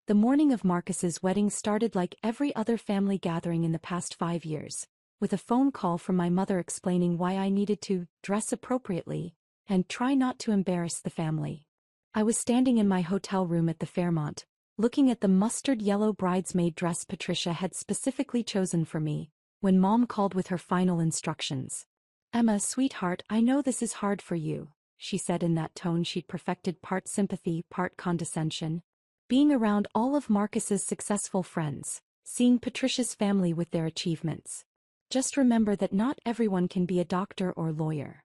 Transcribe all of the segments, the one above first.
The morning of Marcus's wedding started like every other family gathering in the past 5 years, with a phone call from my mother explaining why I needed to dress appropriately and try not to embarrass the family. I was standing in my hotel room at the Fairmont, looking at the mustard yellow bridesmaid dress Patricia had specifically chosen for me, when Mom called with her final instructions. "Emma, sweetheart, I know this is hard for you," she said in that tone she'd perfected, part sympathy, part condescension. Being around all of Marcus's successful friends, seeing Patricia's family with their achievements. "Just remember that not everyone can be a doctor or lawyer."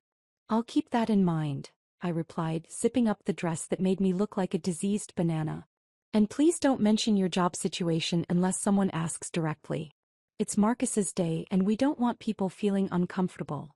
"I'll keep that in mind," I replied, zipping up the dress that made me look like a diseased banana. "And please don't mention your job situation unless someone asks directly. It's Marcus's day and we don't want people feeling uncomfortable."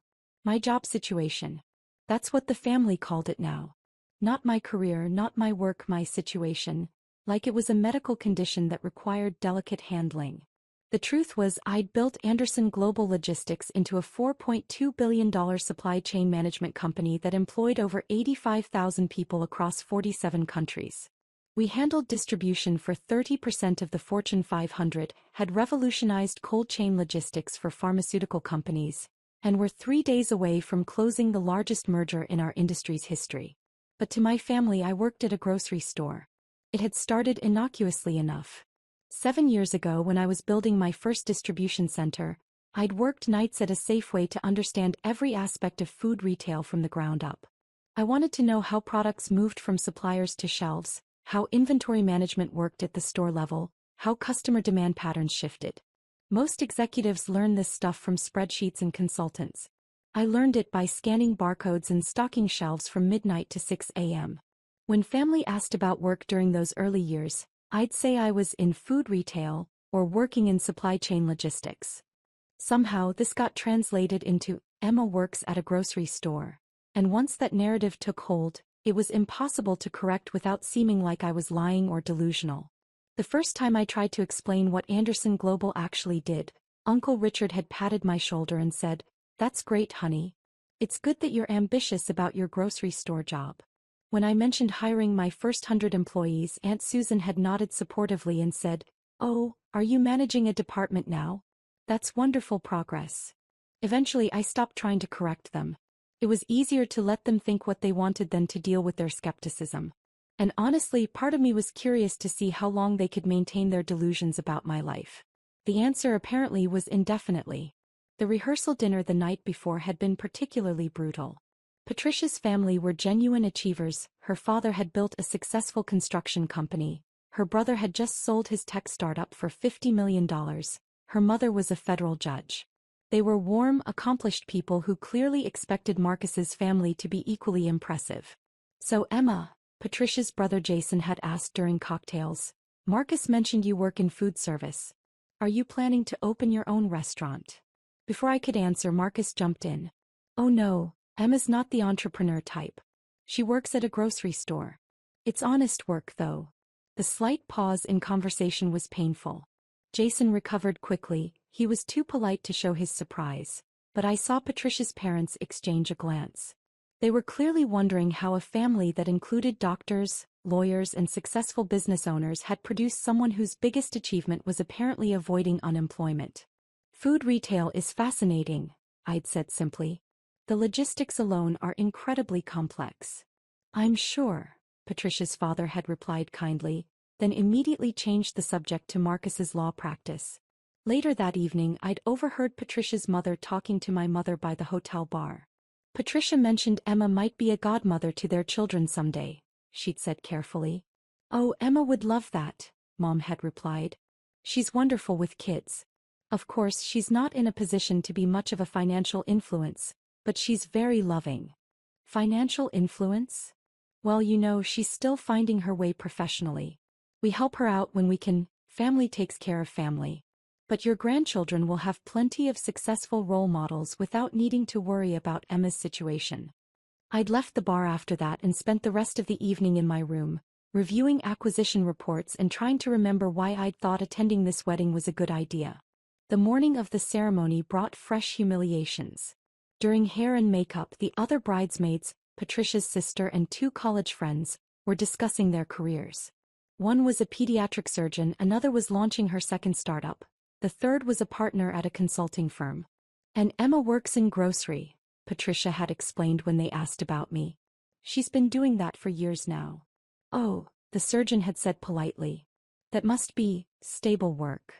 My job situation. That's what the family called it now. Not my career, not my work, my situation. Like it was a medical condition that required delicate handling. The truth was I'd built Anderson Global Logistics into a $4.2 billion supply chain management company that employed over 85,000 people across 47 countries. We handled distribution for 30% of the Fortune 500, had revolutionized cold chain logistics for pharmaceutical companies, and were 3 days away from closing the largest merger in our industry's history. But to my family, I worked at a grocery store. It had started innocuously enough. 7 years ago, when I was building my first distribution center, I'd worked nights at a Safeway to understand every aspect of food retail from the ground up. I wanted to know how products moved from suppliers to shelves, how inventory management worked at the store level, how customer demand patterns shifted. Most executives learn this stuff from spreadsheets and consultants. I learned it by scanning barcodes and stocking shelves from midnight to 6 a.m. When family asked about work during those early years, I'd say I was in food retail or working in supply chain logistics. Somehow this got translated into Emma works at a grocery store. And once that narrative took hold, it was impossible to correct without seeming like I was lying or delusional. The first time I tried to explain what Anderson Global actually did, Uncle Richard had patted my shoulder and said, "That's great, honey. It's good that you're ambitious about your grocery store job." When I mentioned hiring my first 100 employees, Aunt Susan had nodded supportively and said, "Oh, are you managing a department now? That's wonderful progress." Eventually I stopped trying to correct them. It was easier to let them think what they wanted than to deal with their skepticism. And honestly, part of me was curious to see how long they could maintain their delusions about my life. The answer apparently was indefinitely. The rehearsal dinner the night before had been particularly brutal. Patricia's family were genuine achievers. Her father had built a successful construction company. Her brother had just sold his tech startup for $50 million. Her mother was a federal judge. They were warm, accomplished people who clearly expected Marcus's family to be equally impressive. "So Emma," Patricia's brother Jason had asked during cocktails, "Marcus mentioned you work in food service. Are you planning to open your own restaurant?" Before I could answer, Marcus jumped in. "Oh no, Emma's not the entrepreneur type. She works at a grocery store. It's honest work, though." The slight pause in conversation was painful. Jason recovered quickly. He was too polite to show his surprise, but I saw Patricia's parents exchange a glance. They were clearly wondering how a family that included doctors, lawyers, and successful business owners had produced someone whose biggest achievement was apparently avoiding unemployment. "Food retail is fascinating," I'd said simply. "The logistics alone are incredibly complex." "I'm sure," Patricia's father had replied kindly, then immediately changed the subject to Marcus's law practice. Later that evening, I'd overheard Patricia's mother talking to my mother by the hotel bar. "Patricia mentioned Emma might be a godmother to their children someday," she'd said carefully. "Oh, Emma would love that," Mom had replied. "She's wonderful with kids. Of course, she's not in a position to be much of a financial influence, but she's very loving." Financial influence? Well, she's still finding her way professionally. We help her out when we can. Family takes care of family. But your grandchildren will have plenty of successful role models without needing to worry about Emma's situation. I'd left the bar after that and spent the rest of the evening in my room, reviewing acquisition reports and trying to remember why I'd thought attending this wedding was a good idea. The morning of the ceremony brought fresh humiliations. During hair and makeup, the other bridesmaids, Patricia's sister and 2 college friends, were discussing their careers. One was a pediatric surgeon, another was launching her second startup. The third was a partner at a consulting firm. And Emma works in grocery, Patricia had explained when they asked about me. She's been doing that for years now. Oh, the surgeon had said politely. That must be stable work.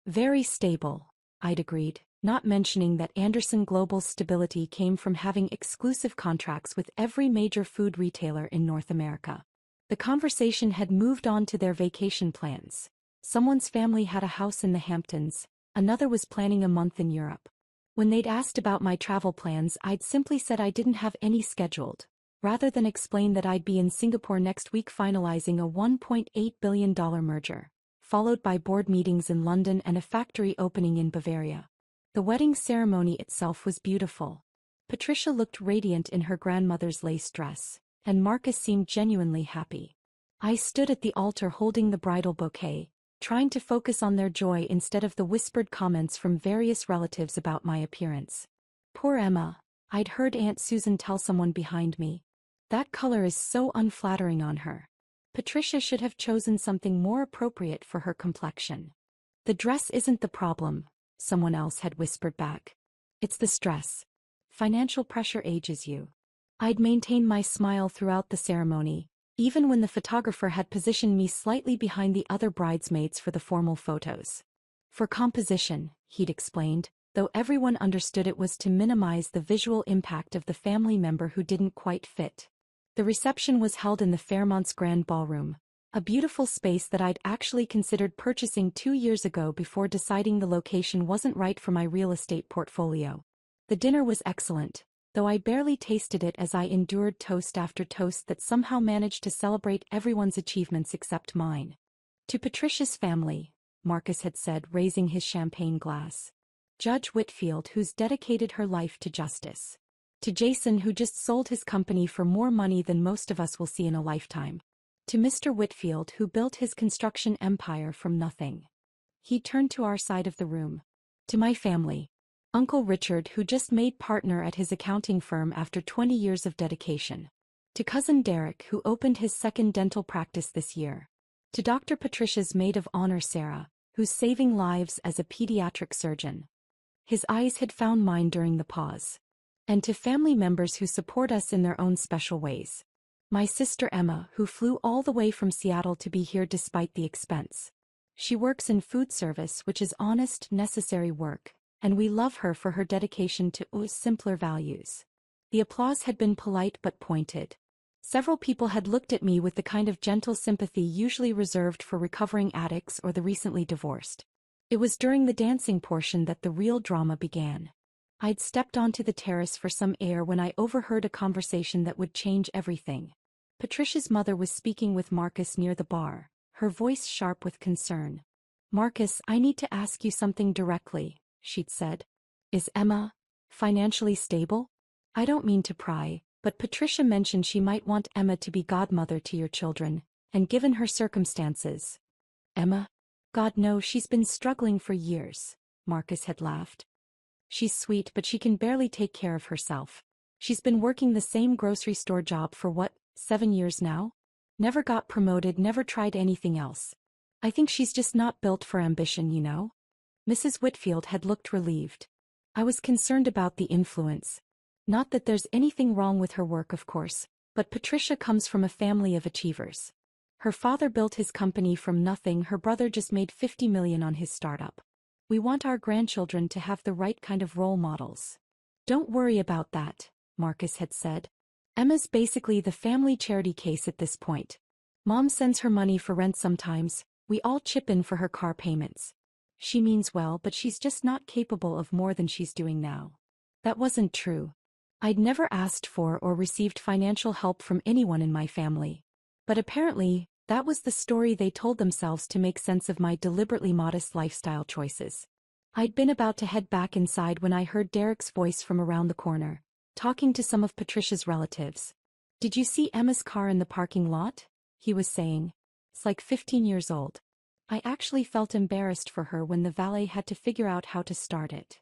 Very stable, I'd agreed, not mentioning that Anderson Global's stability came from having exclusive contracts with every major food retailer in North America. The conversation had moved on to their vacation plans. Someone's family had a house in the Hamptons, another was planning a month in Europe. When they'd asked about my travel plans, I'd simply said I didn't have any scheduled, rather than explain that I'd be in Singapore next week finalizing a $1.8 billion merger, followed by board meetings in London and a factory opening in Bavaria. The wedding ceremony itself was beautiful. Patricia looked radiant in her grandmother's lace dress, and Marcus seemed genuinely happy. I stood at the altar holding the bridal bouquet, trying to focus on their joy instead of the whispered comments from various relatives about my appearance. Poor Emma, I'd heard Aunt Susan tell someone behind me. That color is so unflattering on her. Patricia should have chosen something more appropriate for her complexion. The dress isn't the problem, someone else had whispered back. It's the stress. Financial pressure ages you. I'd maintained my smile throughout the ceremony, even when the photographer had positioned me slightly behind the other bridesmaids for the formal photos. For composition, he'd explained, though everyone understood it was to minimize the visual impact of the family member who didn't quite fit. The reception was held in the Fairmont's Grand Ballroom, a beautiful space that I'd actually considered purchasing 2 years ago before deciding the location wasn't right for my real estate portfolio. The dinner was excellent, though I barely tasted it as I endured toast after toast that somehow managed to celebrate everyone's achievements except mine. To Patricia's family, Marcus had said, raising his champagne glass. Judge Whitfield, who's dedicated her life to justice. To Jason, who just sold his company for more money than most of us will see in a lifetime. To Mr. Whitfield, who built his construction empire from nothing. He turned to our side of the room. To my family. Uncle Richard, who just made partner at his accounting firm after 20 years of dedication. To Cousin Derek, who opened his second dental practice this year. To Dr. Patricia's maid of honor Sarah, who's saving lives as a pediatric surgeon. His eyes had found mine during the pause. And to family members who support us in their own special ways. My sister Emma, who flew all the way from Seattle to be here despite the expense. She works in food service, which is honest, necessary work, and we love her for her dedication to simpler values. The applause had been polite but pointed. Several people had looked at me with the kind of gentle sympathy usually reserved for recovering addicts or the recently divorced. It was during the dancing portion that the real drama began. I'd stepped onto the terrace for some air when I overheard a conversation that would change everything. Patricia's mother was speaking with Marcus near the bar, her voice sharp with concern. "Marcus, I need to ask you something directly," she'd said. "Is Emma financially stable? I don't mean to pry, but Patricia mentioned she might want Emma to be godmother to your children, and given her circumstances." "Emma? God, no, she's been struggling for years," Marcus had laughed. "She's sweet, but she can barely take care of herself. She's been working the same grocery store job for 7 years now? Never got promoted, never tried anything else. I think she's just not built for ambition, you know?" Mrs. Whitfield had looked relieved. I was concerned about the influence. Not that there's anything wrong with her work, of course, but Patricia comes from a family of achievers. Her father built his company from nothing, her brother just made $50 million on his startup. We want our grandchildren to have the right kind of role models. "Don't worry about that," Marcus had said. "Emma's basically the family charity case at this point. Mom sends her money for rent sometimes, we all chip in for her car payments. She means well, but she's just not capable of more than she's doing now." That wasn't true. I'd never asked for or received financial help from anyone in my family. But apparently, that was the story they told themselves to make sense of my deliberately modest lifestyle choices. I'd been about to head back inside when I heard Derek's voice from around the corner, talking to some of Patricia's relatives. "Did you see Emma's car in the parking lot?" he was saying. "It's like 15 years old." I actually felt embarrassed for her when the valet had to figure out how to start it.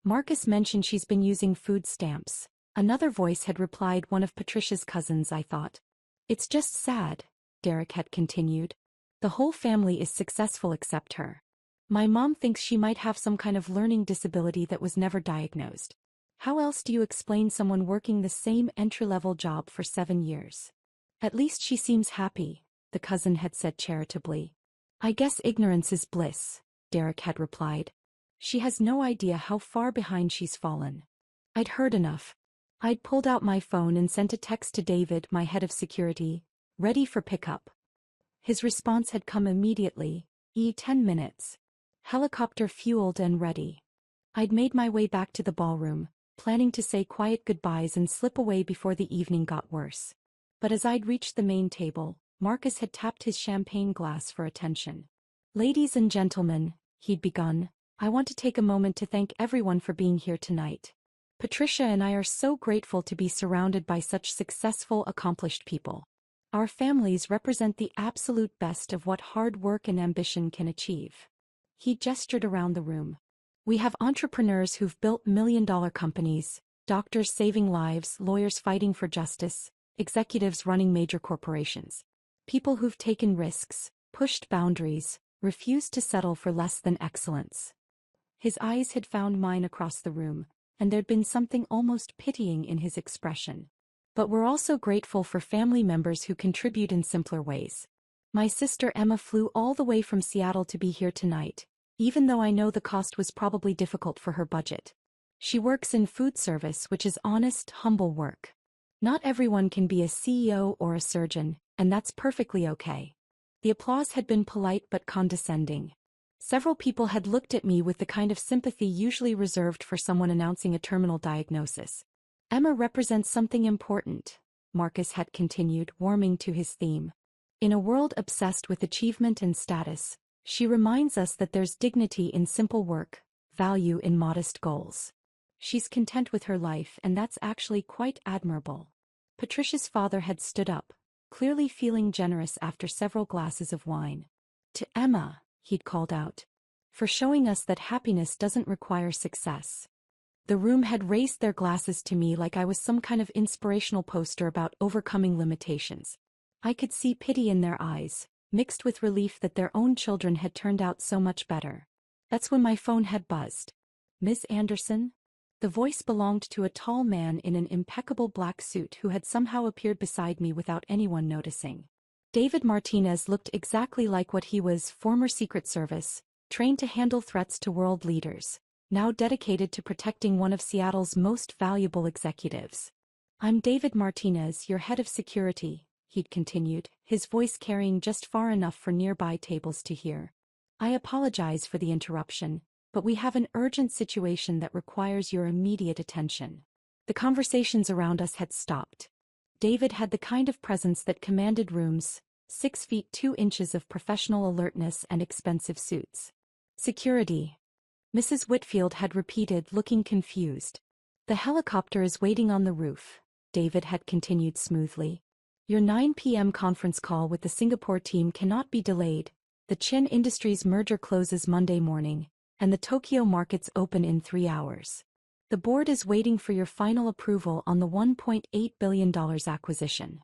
Marcus mentioned she's been using food stamps. Another voice had replied, one of Patricia's cousins, I thought. "It's just sad," Derek had continued. The whole family is successful except her. My mom thinks she might have some kind of learning disability that was never diagnosed. How else do you explain someone working the same entry-level job for 7 years? At least she seems happy, the cousin had said charitably. I guess ignorance is bliss, Derek had replied. She has no idea how far behind she's fallen. I'd heard enough. I'd pulled out my phone and sent a text to David, my head of security, ready for pickup. His response had come immediately, 10 minutes. Helicopter fueled and ready. I'd made my way back to the ballroom, planning to say quiet goodbyes and slip away before the evening got worse. But as I'd reached the main table, Marcus had tapped his champagne glass for attention. Ladies and gentlemen, he'd begun, I want to take a moment to thank everyone for being here tonight. Patricia and I are so grateful to be surrounded by such successful, accomplished people. Our families represent the absolute best of what hard work and ambition can achieve. He gestured around the room. We have entrepreneurs who've built million-dollar companies, doctors saving lives, lawyers fighting for justice, executives running major corporations. People who've taken risks, pushed boundaries, refused to settle for less than excellence. His eyes had found mine across the room, and there'd been something almost pitying in his expression. But we're also grateful for family members who contribute in simpler ways. My sister Emma flew all the way from Seattle to be here tonight, even though I know the cost was probably difficult for her budget. She works in food service, which is honest, humble work. Not everyone can be a CEO or a surgeon, and that's perfectly okay. The applause had been polite but condescending. Several people had looked at me with the kind of sympathy usually reserved for someone announcing a terminal diagnosis. Emma represents something important, Marcus had continued, warming to his theme. In a world obsessed with achievement and status, she reminds us that there's dignity in simple work, value in modest goals. She's content with her life, and that's actually quite admirable. Patricia's father had stood up, clearly feeling generous after several glasses of wine. To Emma, he'd called out, for showing us that happiness doesn't require success. The room had raised their glasses to me like I was some kind of inspirational poster about overcoming limitations. I could see pity in their eyes, mixed with relief that their own children had turned out so much better. That's when my phone had buzzed. Ms. Anderson? The voice belonged to a tall man in an impeccable black suit who had somehow appeared beside me without anyone noticing. David Martinez looked exactly like what he was, former Secret Service, trained to handle threats to world leaders, now dedicated to protecting one of Seattle's most valuable executives. I'm David Martinez, your head of security, he'd continued, his voice carrying just far enough for nearby tables to hear. I apologize for the interruption, but we have an urgent situation that requires your immediate attention. The conversations around us had stopped. David had the kind of presence that commanded rooms, 6 feet 2 inches of professional alertness and expensive suits. Security. Mrs. Whitfield had repeated, looking confused. The helicopter is waiting on the roof, David had continued smoothly. Your 9 p.m. conference call with the Singapore team cannot be delayed. The Chin Industries merger closes Monday morning, and the Tokyo markets open in 3 hours. The board is waiting for your final approval on the $1.8 billion acquisition.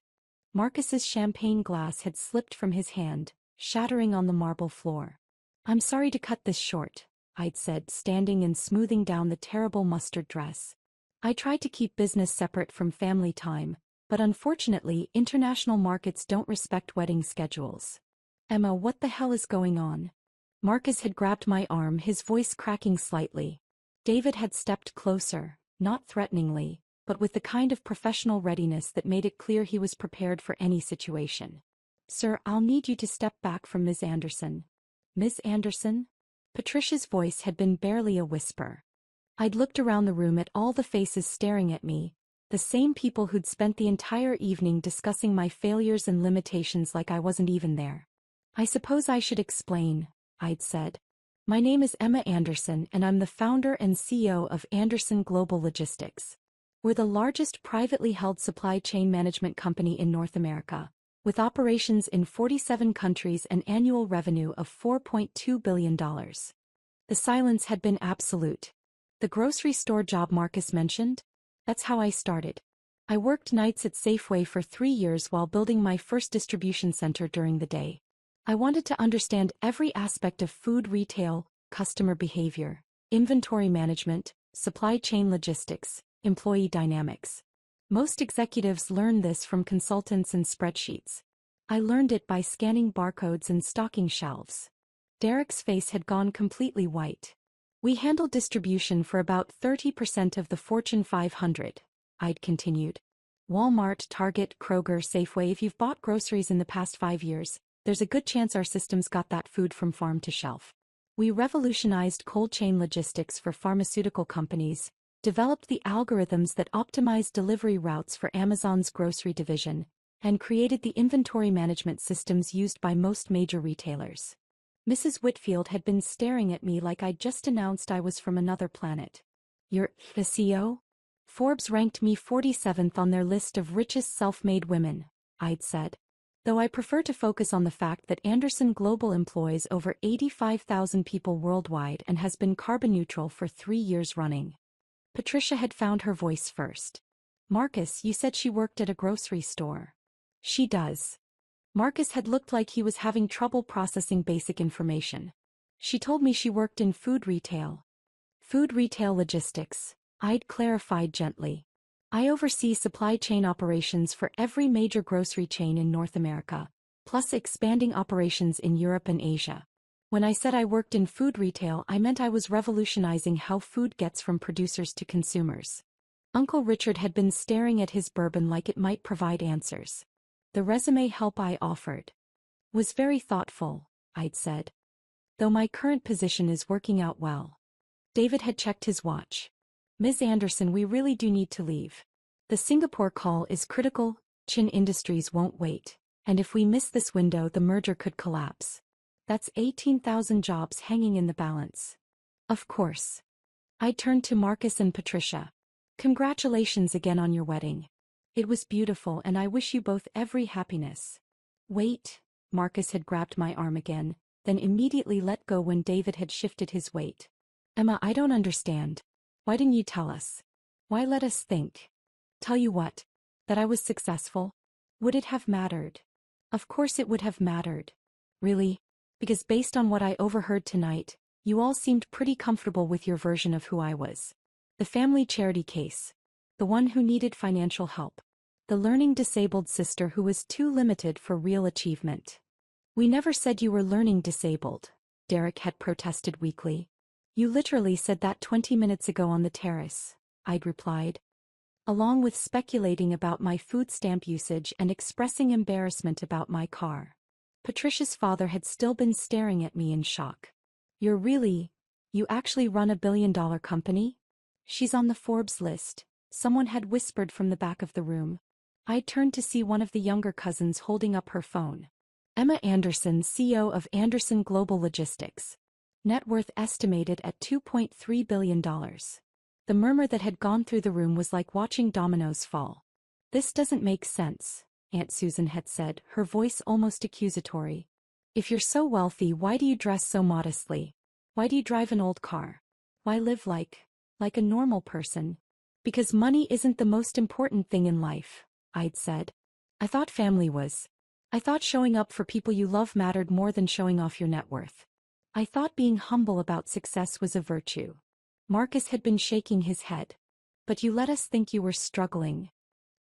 Marcus's champagne glass had slipped from his hand, shattering on the marble floor. I'm sorry to cut this short, I'd said, standing and smoothing down the terrible mustard dress. I tried to keep business separate from family time, but unfortunately international markets don't respect wedding schedules. Emma, what the hell is going on? Marcus had grabbed my arm, his voice cracking slightly. David had stepped closer, not threateningly, but with the kind of professional readiness that made it clear he was prepared for any situation. Sir, I'll need you to step back from Ms. Anderson. Ms. Anderson? Patricia's voice had been barely a whisper. I'd looked around the room at all the faces staring at me, the same people who'd spent the entire evening discussing my failures and limitations like I wasn't even there. I suppose I should explain, I'd said. My name is Emma Anderson and I'm the founder and CEO of Anderson Global Logistics. We're the largest privately held supply chain management company in North America, with operations in 47 countries and annual revenue of $4.2 billion. The silence had been absolute. The grocery store job Marcus mentioned? That's how I started. I worked nights at Safeway for 3 years while building my first distribution center during the day. I wanted to understand every aspect of food retail, customer behavior, inventory management, supply chain logistics, employee dynamics. Most executives learn this from consultants and spreadsheets. I learned it by scanning barcodes and stocking shelves. Derek's face had gone completely white. We handle distribution for about 30% of the Fortune 500, I'd continued. Walmart, Target, Kroger, Safeway. If you've bought groceries in the past 5 years, there's a good chance our systems got that food from farm to shelf. We revolutionized cold chain logistics for pharmaceutical companies, developed the algorithms that optimize delivery routes for Amazon's grocery division, and created the inventory management systems used by most major retailers. Mrs. Whitfield had been staring at me like I'd just announced I was from another planet. You're the CEO? Forbes ranked me 47th on their list of richest self-made women, I'd said. Though I prefer to focus on the fact that Anderson Global employs over 85,000 people worldwide and has been carbon neutral for 3 years running. Patricia had found her voice first. Marcus, you said she worked at a grocery store. She does. Marcus had looked like he was having trouble processing basic information. She told me she worked in food retail. Food retail logistics, I'd clarified gently. I oversee supply chain operations for every major grocery chain in North America, plus expanding operations in Europe and Asia. When I said I worked in food retail, I meant I was revolutionizing how food gets from producers to consumers. Uncle Richard had been staring at his bourbon like it might provide answers. The resume help I offered was very thoughtful, I'd said. Though my current position is working out well. David had checked his watch. Ms. Anderson, we really do need to leave. The Singapore call is critical, Chin Industries won't wait, and if we miss this window the merger could collapse. That's 18,000 jobs hanging in the balance. Of course. I turned to Marcus and Patricia. Congratulations again on your wedding. It was beautiful and I wish you both every happiness. Wait, Marcus had grabbed my arm again, then immediately let go when David had shifted his weight. Emma, I don't understand. Why didn't you tell us? Why let us think? Tell you what? That I was successful? Would it have mattered? Of course it would have mattered. Really? Because based on what I overheard tonight, you all seemed pretty comfortable with your version of who I was. The family charity case. The one who needed financial help. The learning disabled sister who was too limited for real achievement. We never said you were learning disabled, Derek had protested weakly. You literally said that 20 minutes ago on the terrace, I'd replied. Along with speculating about my food stamp usage and expressing embarrassment about my car. Patricia's father had still been staring at me in shock. You actually run $1 billion company? She's on the Forbes list, someone had whispered from the back of the room. I turned to see one of the younger cousins holding up her phone. Emma Anderson, CEO of Anderson Global Logistics. Net worth estimated at $2.3 billion. The murmur that had gone through the room was like watching dominoes fall. This doesn't make sense, Aunt Susan had said, her voice almost accusatory. If you're so wealthy, why do you dress so modestly? Why do you drive an old car? Why live like a normal person? Because money isn't the most important thing in life, I'd said. I thought family was. I thought showing up for people you love mattered more than showing off your net worth. I thought being humble about success was a virtue. Marcus had been shaking his head. But you let us think you were struggling.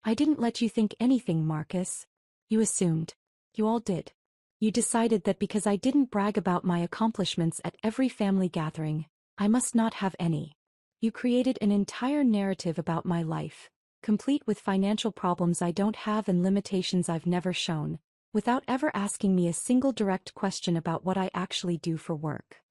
I didn't let you think anything, Marcus. You assumed. You all did. You decided that because I didn't brag about my accomplishments at every family gathering, I must not have any. You created an entire narrative about my life, complete with financial problems I don't have and limitations I've never shown, without ever asking me a single direct question about what I actually do for work.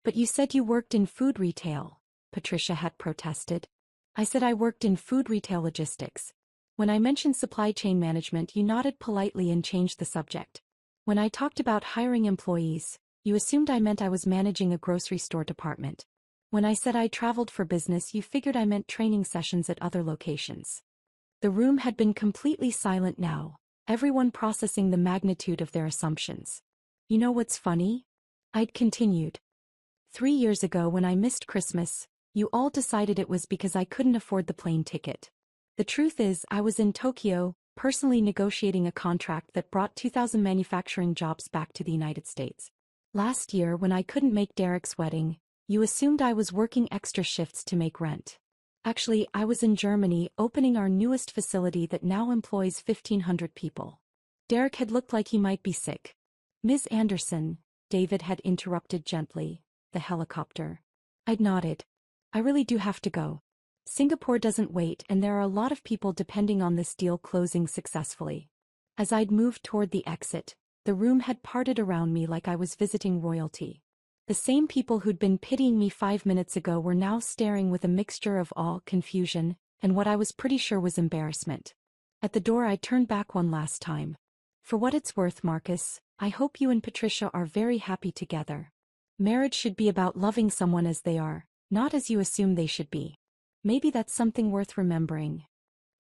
But you said you worked in food retail, Patricia had protested. I said I worked in food retail logistics. When I mentioned supply chain management, you nodded politely and changed the subject. When I talked about hiring employees, you assumed I meant I was managing a grocery store department. When I said I traveled for business, you figured I meant training sessions at other locations. The room had been completely silent now, everyone processing the magnitude of their assumptions. You know what's funny? I'd continued. 3 years ago when I missed Christmas, you all decided it was because I couldn't afford the plane ticket. The truth is I was in Tokyo, personally negotiating a contract that brought 2,000 manufacturing jobs back to the United States. Last year, when I couldn't make Derek's wedding, you assumed I was working extra shifts to make rent. Actually, I was in Germany opening our newest facility that now employs 1,500 people. Derek had looked like he might be sick. Ms. Anderson, David had interrupted gently, the helicopter. I'd nodded. I really do have to go. Singapore doesn't wait, and there are a lot of people depending on this deal closing successfully. As I'd moved toward the exit, the room had parted around me like I was visiting royalty. The same people who'd been pitying me 5 minutes ago were now staring with a mixture of awe, confusion, and what I was pretty sure was embarrassment. At the door I turned back one last time. For what it's worth, Marcus, I hope you and Patricia are very happy together. Marriage should be about loving someone as they are, not as you assume they should be. Maybe that's something worth remembering.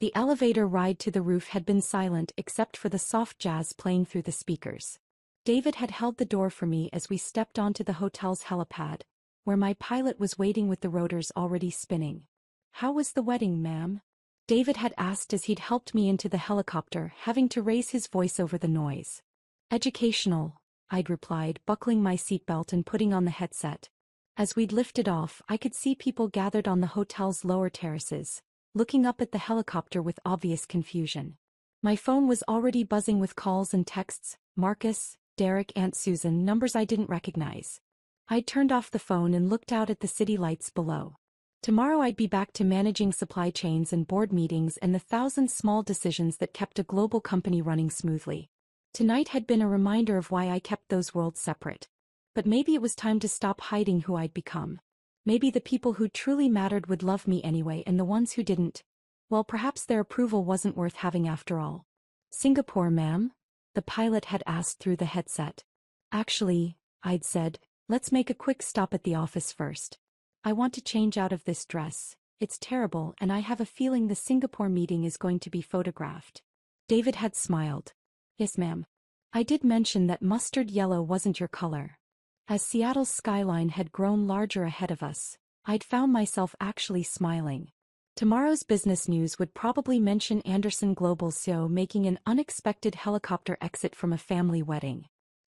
The elevator ride to the roof had been silent except for the soft jazz playing through the speakers. David had held the door for me as we stepped onto the hotel's helipad, where my pilot was waiting with the rotors already spinning. How was the wedding, ma'am? David had asked as he'd helped me into the helicopter, having to raise his voice over the noise. Educational, I'd replied, buckling my seatbelt and putting on the headset. As we'd lifted off, I could see people gathered on the hotel's lower terraces, looking up at the helicopter with obvious confusion. My phone was already buzzing with calls and texts, Marcus, Derek, Aunt Susan, numbers I didn't recognize. I turned off the phone and looked out at the city lights below. Tomorrow I'd be back to managing supply chains and board meetings and the thousand small decisions that kept a global company running smoothly. Tonight had been a reminder of why I kept those worlds separate. But maybe it was time to stop hiding who I'd become. Maybe the people who truly mattered would love me anyway, and the ones who didn't, well, perhaps their approval wasn't worth having after all. Singapore, ma'am? The pilot had asked through the headset. Actually, I'd said, let's make a quick stop at the office first. I want to change out of this dress. It's terrible, and I have a feeling the Singapore meeting is going to be photographed. David had smiled. Yes, ma'am. I did mention that mustard yellow wasn't your color. As Seattle's skyline had grown larger ahead of us, I'd found myself actually smiling. Tomorrow's business news would probably mention Anderson Global's CEO making an unexpected helicopter exit from a family wedding.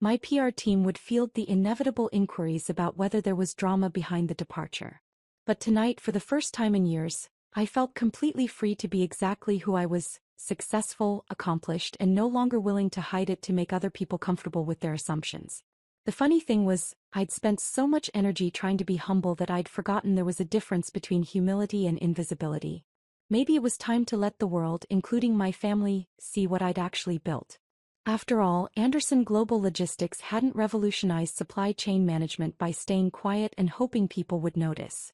My PR team would field the inevitable inquiries about whether there was drama behind the departure. But tonight, for the first time in years, I felt completely free to be exactly who I was, successful, accomplished, and no longer willing to hide it to make other people comfortable with their assumptions. The funny thing was, I'd spent so much energy trying to be humble that I'd forgotten there was a difference between humility and invisibility. Maybe it was time to let the world, including my family, see what I'd actually built. After all, Anderson Global Logistics hadn't revolutionized supply chain management by staying quiet and hoping people would notice.